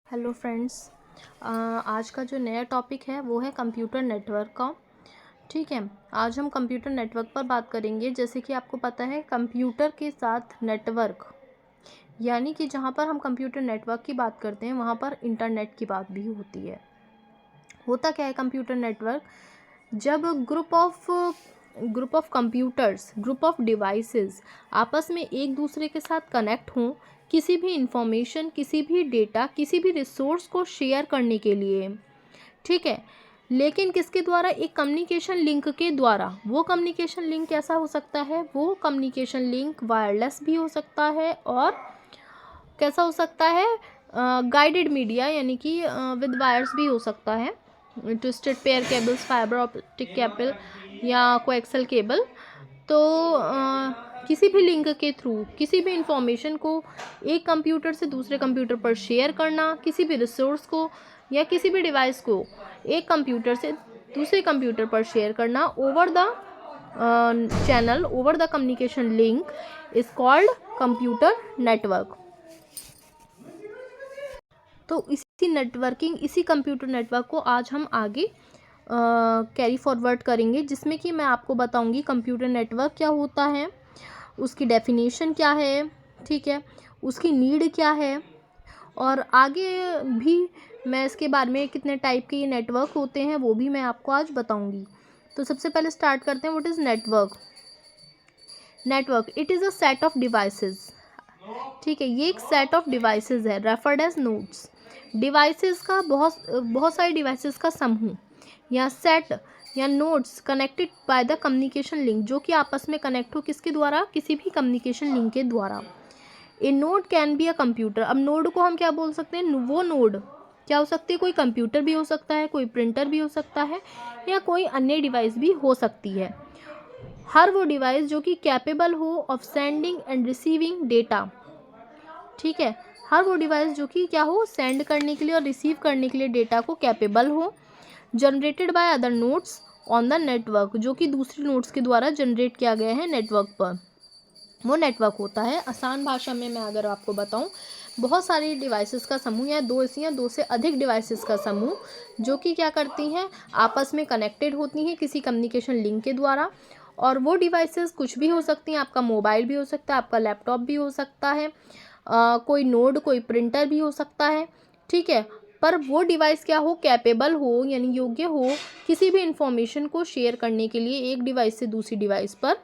Hello friends. आज का जो नया टॉपिक है वो है कंप्यूटर नेटवर्क का। ठीक है, आज हम कंप्यूटर नेटवर्क पर बात करेंगे। जैसे कि आपको पता है, कंप्यूटर के साथ नेटवर्क, यानी कि जहाँ पर हम कंप्यूटर नेटवर्क की बात करते हैं वहाँ पर इंटरनेट की बात भी होती है। होता क्या है कंप्यूटर नेटवर्क? जब group of computers, group of devices आपस में एक दूसरे के साथ कनेक्ट हों, किसी भी इंफॉर्मेशन, किसी भी डेटा, किसी भी रिसोर्स को शेयर करने के लिए। ठीक है, लेकिन किसके द्वारा? एक कम्युनिकेशन लिंक के द्वारा। वो कम्युनिकेशन लिंक कैसा हो सकता है? वो कम्युनिकेशन लिंक वायरलेस भी हो सकता है और कैसा हो सकता है? गाइडेड मीडिया, यानी कि विद वायर्स भी हो सकता है। Twisted pair cables, fibre optic cable या कोएक्सल केबल। तो किसी भी लिंक के थ्रू किसी भी इंफॉर्मेशन को एक कंप्यूटर से दूसरे कंप्यूटर पर शेयर करना, किसी भी रिसोर्स को या किसी भी डिवाइस को एक कंप्यूटर से दूसरे कंप्यूटर पर शेयर करना over the channel, over the communication link is called computer network. तो इसी कंप्यूटर नेटवर्क को आज हम आगे कैरी फॉरवर्ड करेंगे, जिसमें कि मैं आपको बताऊंगी कंप्यूटर नेटवर्क क्या होता है, उसकी डेफिनेशन क्या है, ठीक है, उसकी नीड क्या है, और आगे भी मैं इसके बारे में कितने टाइप के ये नेटवर्क होते हैं वो भी मैं आपको आज बताऊंगी। तो सबसे पहले स्टार्ट करते हैं। What is network? Network it is a set of devices. ठीक है, ये एक सेट ऑफ डिवाइसेस है, रेफर्ड एज नोड्स। डिवाइसेस का बहुत सारे डिवाइसेस का समूह या सेट या nodes connected by the communication link, जो कि आपस में कनेक्ट हो किसके द्वारा? किसी भी कम्युनिकेशन लिंक के द्वारा। A node can be a computer. अब नोड को हम क्या बोल सकते हैं? वो नोड क्या हो सकती है? कोई कंप्यूटर भी हो सकता है, कोई प्रिंटर भी हो सकता है, या कोई अन्य डिवाइस भी हो सकती है। हर वो डिवाइस जो कि कैपेबल हो of sending end receiving data. ठीक है, हर वो डिवाइस जो कि क्या हो? सेंड करने के लिए और रिसीव करने के लिए डेटा को कैपेबल हो। Generated by other nodes on the network, जो कि दूसरी नोड्स के द्वारा जनरेट किया गया है नेटवर्क पर, वो नेटवर्क होता है। आसान भाषा में मैं अगर आपको बताऊं, बहुत सारी डिवाइसेस का समूह या दो से अधिक डिवाइसेस का समूह जो कि क्या करती हैं? आपस में कनेक्टेड होती हैं किसी कम्युनिकेशन लिंक के द्वारा। और वो डिवाइसेस कुछ भी हो सकती हैं। आपका मोबाइल भी हो सकता है, आपका लैपटॉप भी हो सकता है, कोई नोड, कोई प्रिंटर भी हो सकता है। ठीक है, पर वो डिवाइस क्या हो? कैपेबल हो, यानी योग्य हो किसी भी इंफॉर्मेशन को शेयर करने के लिए एक डिवाइस से दूसरी डिवाइस पर,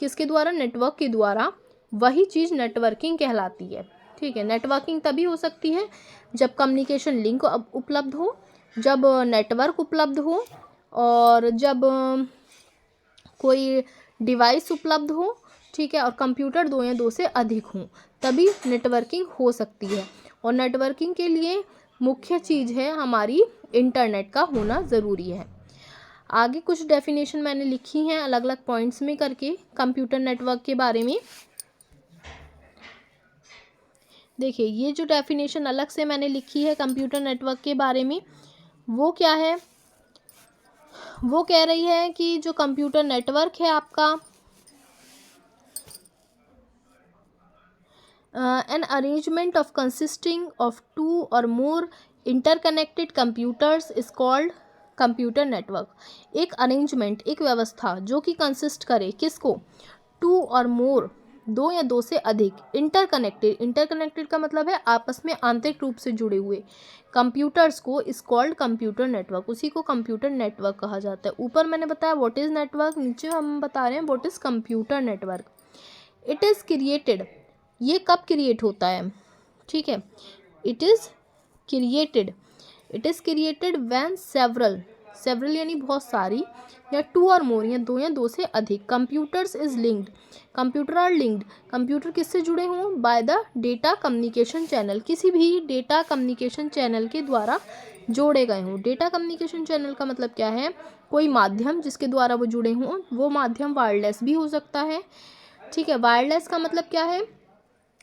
किसके द्वारा? नेटवर्क के द्वारा। वही चीज़ नेटवर्किंग कहलाती है। ठीक है, नेटवर्किंग तभी हो सकती है जब कम्युनिकेशन लिंक उपलब्ध हो, जब नेटवर्क उपलब्ध हो, और जब कोई डिवाइस उपलब्ध हो। ठीक है, और कंप्यूटर दो या दो से अधिक हों, तभी नेटवर्किंग हो सकती है। और नेटवर्किंग के लिए मुख्य चीज़ है हमारी इंटरनेट का होना ज़रूरी है। आगे कुछ डेफिनेशन मैंने लिखी हैं अलग अलग पॉइंट्स में करके कंप्यूटर नेटवर्क के बारे में। देखिए, ये जो डेफिनेशन अलग से मैंने लिखी है कंप्यूटर नेटवर्क के बारे में, वो क्या है? वो कह रही है कि जो कंप्यूटर नेटवर्क है आपका, an arrangement of consisting of two or more interconnected computers is called computer network. एक अरेंजमेंट, एक व्यवस्था जो कि कंसिस्ट करे किसको? टू और मोर, दो या दो से अधिक, इंटरकनेक्टेड का मतलब है आपस में आंतरिक रूप से जुड़े हुए कंप्यूटर्स को इज कॉल्ड कंप्यूटर नेटवर्क। उसी को कंप्यूटर नेटवर्क कहा जाता है। ऊपर मैंने बताया व्हाट इज नेटवर्क, नीचे हम बता रहे हैं what is computer network. It is created, ये कब क्रिएट होता है? ठीक है, it is created when several यानी बहुत सारी, या टू और मोर या दो से अधिक computers is linked, computer are linked, computer किससे जुड़े हों? By the data communication channel, किसी भी डेटा कम्युनिकेशन चैनल के द्वारा जोड़े गए हों। डेटा कम्युनिकेशन चैनल का मतलब क्या है? कोई माध्यम जिसके द्वारा वो जुड़े हों। वो माध्यम वायरलेस भी हो सकता है। ठीक है, वायरलेस का मतलब क्या है?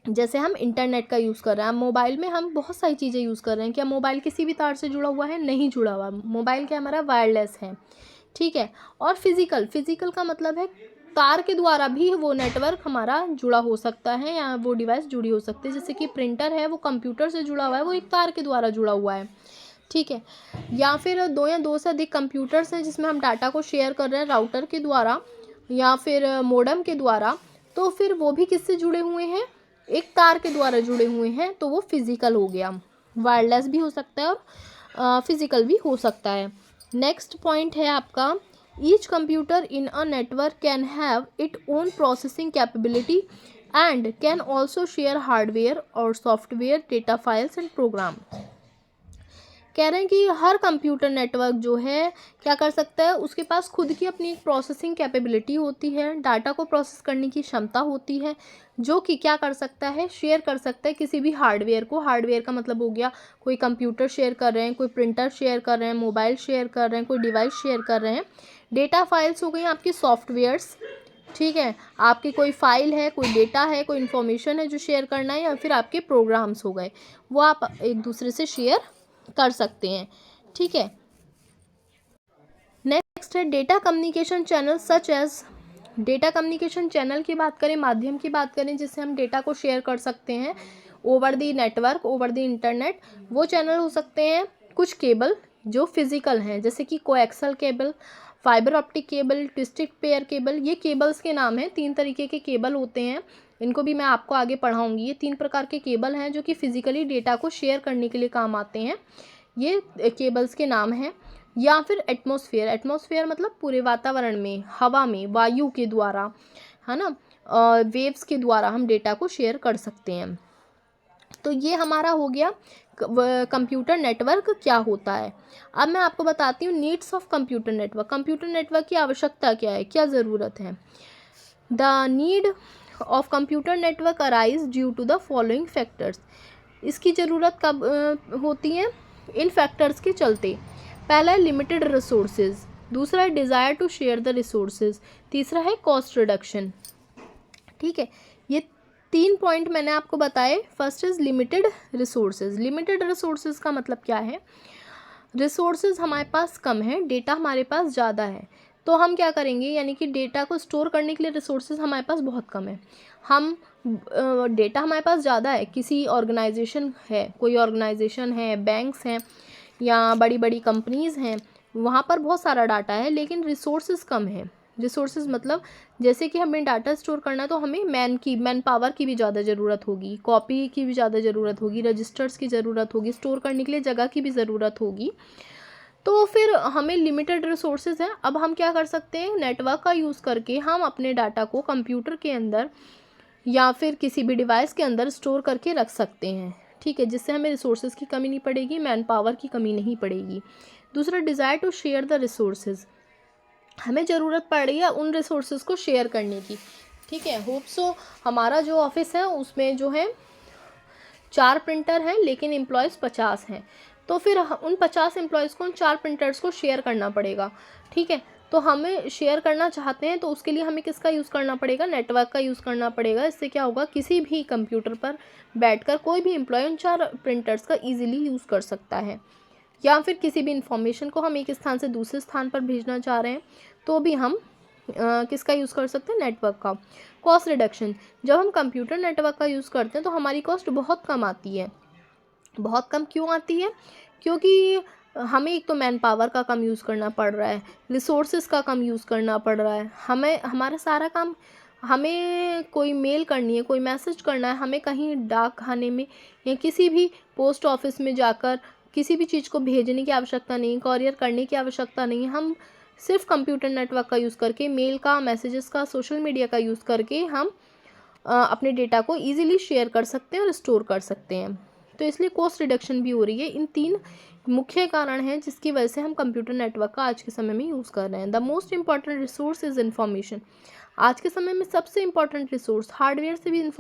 जैसे हम इंटरनेट का यूज़ कर रहे हैं, मोबाइल में हम बहुत सारी चीज़ें यूज़ कर रहे हैं। क्या मोबाइल किसी भी तार से जुड़ा हुआ है? नहीं जुड़ा हुआ। मोबाइल क्या हमारा वायरलेस है। ठीक है, और फिज़िकल का मतलब है तार के द्वारा भी वो नेटवर्क हमारा जुड़ा हो सकता है या वो डिवाइस जुड़ी हो सकती है। जैसे कि प्रिंटर है वो कंप्यूटर से जुड़ा हुआ है, वो एक तार के द्वारा जुड़ा हुआ है, ठीक है। या फिर दो या दो से अधिक कंप्यूटर्स हैं जिसमें हम डाटा को शेयर कर रहे हैं राउटर के द्वारा या फिर मॉडेम के द्वारा, तो फिर वो भी किससे जुड़े हुए हैं, एक तार के द्वारा जुड़े हुए हैं, तो वो फिजिकल हो गया। वायरलेस भी हो सकता है और फिजिकल भी हो सकता है। नेक्स्ट पॉइंट है आपका, each computer in a network can have its own processing capability and can also share hardware और software, data files and program. कह रहे हैं कि हर कंप्यूटर नेटवर्क जो है क्या कर सकता है, उसके पास खुद की अपनी एक प्रोसेसिंग कैपेबिलिटी होती है, डाटा को प्रोसेस करने की क्षमता होती है, जो कि क्या कर सकता है, शेयर कर सकता है किसी भी हार्डवेयर को। हार्डवेयर का मतलब हो गया कोई कंप्यूटर शेयर कर रहे हैं, कोई प्रिंटर शेयर कर रहे हैं, मोबाइल शेयर कर रहे हैं, कोई डिवाइस शेयर कर रहे हैं। डेटा फाइल्स हो गई आपकी सॉफ्टवेयर्स, ठीक है, आपकी कोई फाइल है, कोई डेटा है, कोई इन्फॉर्मेशन है जो शेयर करना है, या फिर आपके प्रोग्राम्स हो गए, वो आप एक दूसरे से शेयर कर सकते हैं, ठीक है। नेक्स्ट है data communication channel such as, data communication channel की बात करें, माध्यम की बात करें जिससे हम डेटा को शेयर कर सकते हैं over the network, over the internet, वो चैनल हो सकते हैं कुछ केबल जो फिजिकल हैं, जैसे कि coaxial cable, fibre optic cable, twisted pair cable. ये केबल्स के नाम हैं, 3 तरीके के केबल होते हैं, इनको भी मैं आपको आगे पढ़ाऊंगी। ये 3 प्रकार के केबल हैं जो कि फिजिकली डेटा को शेयर करने के लिए काम आते हैं, ये केबल्स के नाम हैं। या फिर एटमॉस्फेयर, एटमॉस्फेयर मतलब पूरे वातावरण में, हवा में, वायु के द्वारा, है ना, वेव्स के द्वारा हम डेटा को शेयर कर सकते हैं। तो ये हमारा हो गया कंप्यूटर नेटवर्क क्या होता है। अब मैं आपको बताती हूँ needs of computer network. Computer network की आवश्यकता क्या है, क्या ज़रूरत है। The need of computer network arise due to the following factors. इसकी ज़रूरत कब होती है, इन फैक्टर्स के चलते। पहला है लिमिटेड रिसोर्सेज, दूसरा है desire to share the resources, तीसरा है कॉस्ट रिडक्शन, ठीक है। ये 3 पॉइंट मैंने आपको बताए। First is limited resources. Limited resources का मतलब क्या है, रिसोर्सेज हमारे पास कम है, डेटा हमारे पास ज़्यादा है, तो हम क्या करेंगे, यानी कि डेटा को स्टोर करने के लिए रिसोर्सेज हमारे पास बहुत कम है। हम डेटा हमारे पास ज़्यादा है, किसी ऑर्गेनाइजेशन है, कोई ऑर्गेनाइजेशन है, बैंक्स हैं या बड़ी बड़ी कंपनीज़ हैं, वहाँ पर बहुत सारा डाटा है लेकिन रिसोर्सेज कम है। रिसोर्सेज मतलब जैसे कि हमें डाटा स्टोर करना है तो हमें मैन पावर की भी ज़्यादा ज़रूरत होगी, कॉपी की भी ज़्यादा ज़रूरत होगी, रजिस्टर्स की ज़रूरत होगी, स्टोर करने के लिए जगह की भी ज़रूरत होगी। तो फिर हमें लिमिटेड रिसोर्सेज हैं। अब हम क्या कर सकते हैं, नेटवर्क का यूज़ करके हम अपने डाटा को कंप्यूटर के अंदर या फिर किसी भी डिवाइस के अंदर स्टोर करके रख सकते हैं, ठीक है, जिससे हमें रिसोर्सेज की कमी नहीं पड़ेगी, मैन पावर की कमी नहीं पड़ेगी। दूसरा desire to share the resources, हमें ज़रूरत पड़ रही है उन रिसोर्सेज को शेयर करने की, ठीक है। होप सो हमारा जो ऑफिस है उसमें जो है 4 प्रिंटर हैं लेकिन एम्प्लॉयज़ 50 हैं, तो फिर उन 50 एम्प्लॉयज़ को उन 4 प्रिंटर्स को शेयर करना पड़ेगा, ठीक है। तो हमें शेयर करना चाहते हैं तो उसके लिए हमें किसका यूज़ करना पड़ेगा, नेटवर्क का यूज़ करना पड़ेगा। इससे क्या होगा, किसी भी कंप्यूटर पर बैठकर कोई भी एम्प्लॉय उन 4 प्रिंटर्स का ईजिली यूज़ कर सकता है। या फिर किसी भी इंफॉर्मेशन को हम एक स्थान से दूसरे स्थान पर भेजना चाह रहे हैं तो भी हम किसका यूज़ कर सकते हैं, नेटवर्क का। कॉस्ट रिडक्शन, जब हम कंप्यूटर नेटवर्क का यूज़ करते हैं तो हमारी कॉस्ट बहुत कम आती है। बहुत कम क्यों आती है, क्योंकि हमें एक तो मैन पावर का कम यूज़ करना पड़ रहा है, रिसोर्सेज का कम यूज़ करना पड़ रहा है, हमें हमारा सारा काम, हमें कोई मेल करनी है, कोई मैसेज करना है, हमें कहीं डाक खाने में या किसी भी पोस्ट ऑफिस में जाकर किसी भी चीज़ को भेजने की आवश्यकता नहीं, कॉरियर करने की आवश्यकता नहीं। हम सिर्फ कंप्यूटर नेटवर्क का यूज़ करके, मेल का, मैसेजेस का, सोशल मीडिया का यूज़ करके हम अपने डेटा को ईजिली शेयर कर सकते हैं और स्टोर कर सकते हैं। तो इसलिए कॉस्ट रिडक्शन भी हो रही है। इन 3 मुख्य कारण हैं जिसकी वजह से हम कंप्यूटर नेटवर्क का आज के समय में यूज़ कर रहे हैं। The most important resource is information. आज के समय में सबसे इम्पॉर्टेंट रिसोर्स, हार्डवेयर से भी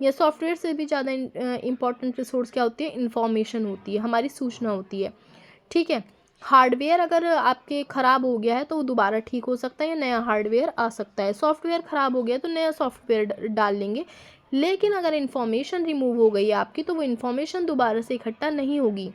या सॉफ्टवेयर से भी ज़्यादा इम्पॉर्टेंट रिसोर्स क्या होती है, इन्फॉर्मेशन होती है, हमारी सूचना होती है, ठीक है। हार्डवेयर अगर आपके ख़राब हो गया है तो वो दोबारा ठीक हो सकता है या नया हार्डवेयर आ सकता है। सॉफ्टवेयर ख़राब हो गया तो नया सॉफ्टवेयर डाल लेंगे, लेकिन अगर इन्फॉर्मेशन रिमूव हो गई है आपकी तो वो इन्फॉर्मेशन दोबारा से इकट्ठा नहीं होगी।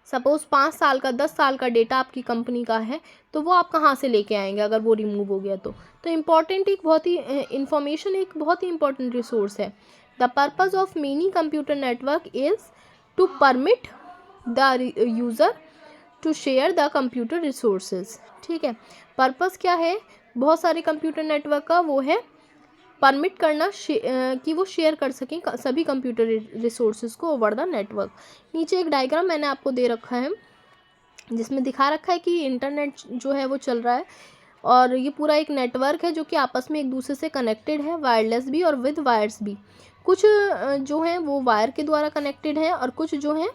सपोज़ 5 साल का 10 साल का डेटा आपकी कंपनी का है, तो वो आप कहाँ से लेके आएंगे अगर वो रिमूव हो गया तो इम्पॉर्टेंट एक बहुत ही इंफॉर्मेशन एक बहुत ही इंपॉर्टेंट रिसोर्स है। The purpose of mini computer network is to permit the user to share the computer resources. ठीक है, पर्पज़ क्या है बहुत सारे कंप्यूटर नेटवर्क का, वो है परमिट करना कि वो शेयर कर सकें सभी कंप्यूटर रिसोर्सेज को ओवर द नेटवर्क। नीचे एक डायग्राम मैंने आपको दे रखा है जिसमें दिखा रखा है कि इंटरनेट जो है वो चल रहा है और ये पूरा एक नेटवर्क है जो कि आपस में एक दूसरे से कनेक्टेड है, वायरलेस भी और विद वायर्स भी। कुछ जो हैं वो वायर के द्वारा कनेक्टेड हैं और कुछ जो हैं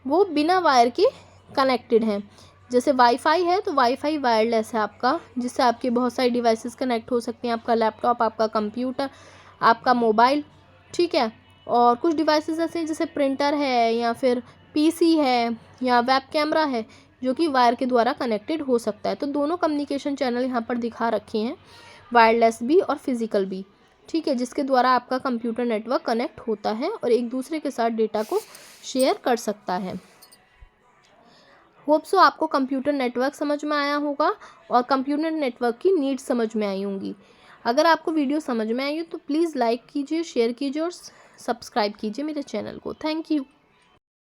वो बिना वायर के कनेक्टेड हैं। जैसे वाईफाई है तो वाईफाई वायरलेस है आपका, जिससे आपके बहुत सारी डिवाइसेस कनेक्ट हो सकते हैं, आपका लैपटॉप, आपका कंप्यूटर, आपका मोबाइल। ठीक है, और कुछ डिवाइसेस ऐसे हैं जैसे प्रिंटर है या फिर पीसी है या वेब कैमरा है जो कि वायर के द्वारा कनेक्टेड हो सकता है। तो दोनों कम्युनिकेशन चैनल यहाँ पर दिखा रखे हैं, वायरलेस भी और फिजिकल भी। ठीक है, जिसके द्वारा आपका कंप्यूटर नेटवर्क कनेक्ट होता है और एक दूसरे के साथ डेटा को शेयर कर सकता है। होप सो आपको कंप्यूटर नेटवर्क समझ में आया होगा और कंप्यूटर नेटवर्क की नीड्स समझ में आई होंगी। अगर आपको वीडियो समझ में आई हो तो प्लीज़ लाइक कीजिए, शेयर कीजिए और सब्सक्राइब कीजिए मेरे चैनल को। Thank you.